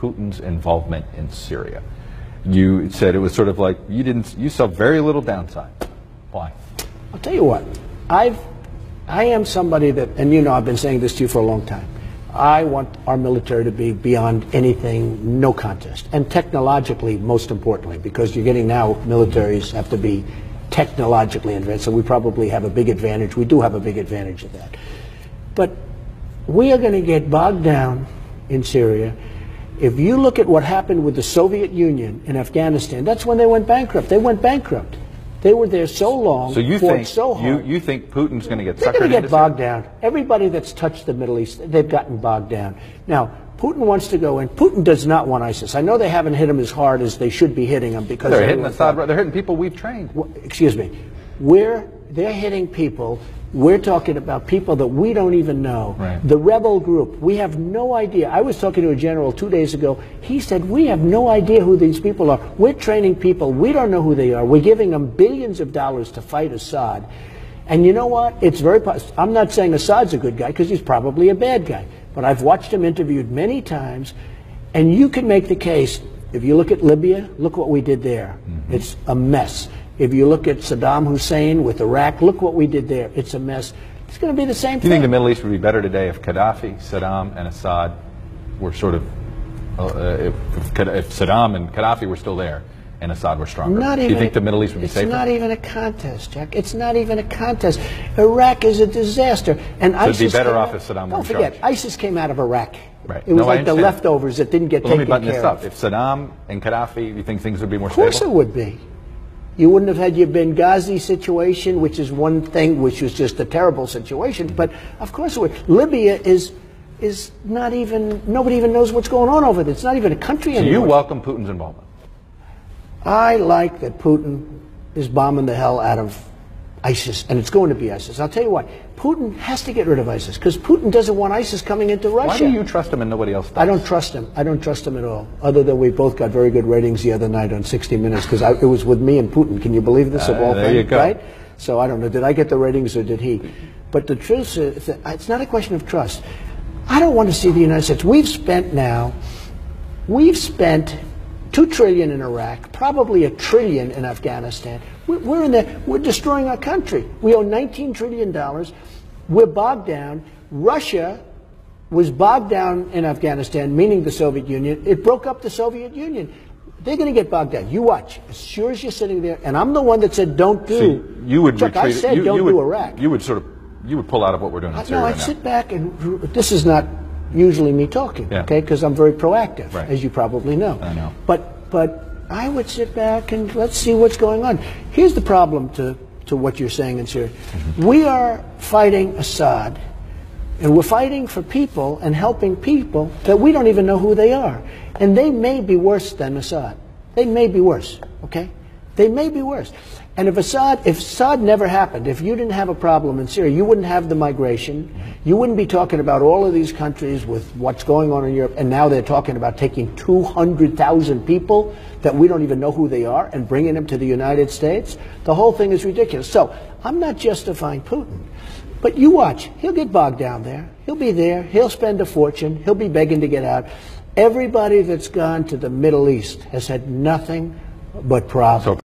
Putin's involvement in Syria? You said it was sort of like you saw very little downside. Why? I'll tell you what, I am somebody that, and you know I've been saying this to you for a long time, I want our military to be beyond anything, no contest. And technologically, most importantly, because you're getting now, militaries have to be technologically advanced, so we probably have a big advantage. We do have a big advantage of that. But we are going to get bogged down in Syria. If you look at what happened with the Soviet Union in Afghanistan, that's when they went bankrupt. They went bankrupt. They were there so long, so you fought think, so hard. You think Putin's going to get suckered into They're going to get bogged Syria? down. Everybody that's touched the Middle East, they've gotten bogged down. Now, Putin wants to go in. Putin does not want ISIS. I know they haven't hit him as hard as they should be hitting him because they're hitting Assad. They're hitting people we've trained. Well, excuse me. They're hitting people. We're talking about people that we don't even know. Right. The rebel group, we have no idea. I was talking to a general 2 days ago. He said, we have no idea who these people are. We're training people. We don't know who they are. We're giving them billions of dollars to fight Assad. And you know what? It's very possible. I'm not saying Assad's a good guy because he's probably a bad guy. But I've watched him interviewed many times. And you can make the case, if you look at Libya, look what we did there. Mm-hmm. It's a mess. If you look at Saddam Hussein with Iraq, look what we did there. It's a mess. It's going to be the same thing. Do you think the Middle East would be better today if Gaddafi, Saddam, and Assad were sort of, if Saddam and Gaddafi were still there and Assad were stronger? Do you think the Middle East would be safer? It's not even a contest, Jack. It's not even a contest. Iraq is a disaster. And so ISIS it'd be better off if Saddam were in charge. Don't forget, ISIS came out of Iraq. Right. It was like the leftovers that didn't get taken care of. Let me button this up. If Saddam and Gaddafi, you think things would be more stable? Of course stable? it would be. You wouldn't have had your Benghazi situation, which is one thing, which was just a terrible situation. But of course it would. Libya is not even, nobody even knows what's going on over there. It's not even a country anymore. So you welcome Putin's involvement? I like that Putin is bombing the hell out of ISIS, and it's going to be ISIS. I'll tell you what, Putin has to get rid of ISIS, because Putin doesn't want ISIS coming into Russia. Why do you trust him and nobody else does? I don't trust him. I don't trust him at all, other than we both got very good ratings the other night on 60 Minutes, because it was with me and Putin. Can you believe this? Of all there things, you go. right? So I don't know, did I get the ratings or did he? But the truth is, it's not a question of trust. I don't want to see the United States. We've spent $2 trillion in Iraq, probably $1 trillion in Afghanistan. We're in there. We're destroying our country. We owe $19 trillion. We're bogged down. Russia was bogged down in Afghanistan, meaning the Soviet Union. It broke up the Soviet Union. They're going to get bogged down. You watch. As sure as you're sitting there, and I'm the one that said don't do. See, you would Chuck, retreat. I said don't do Iraq. You would pull out of what we're doing in Syria No, right I'd now. sit back and this is not usually me talking, okay? Because I'm very proactive, right, as you probably know. I know. But I would sit back and let's see what's going on. Here's the problem to what you're saying in Syria. Mm-hmm. We are fighting Assad, and we're fighting for people and helping people that we don't even know who they are. And they may be worse than Assad. They may be worse, okay? They may be worse. And if Assad never happened, if you didn't have a problem in Syria, you wouldn't have the migration. You wouldn't be talking about all of these countries with what's going on in Europe. And now they're talking about taking 200,000 people that we don't even know who they are and bringing them to the United States. The whole thing is ridiculous. So I'm not justifying Putin. But you watch. He'll get bogged down there. He'll be there. He'll spend a fortune. He'll be begging to get out. Everybody that's gone to the Middle East has had nothing but problems.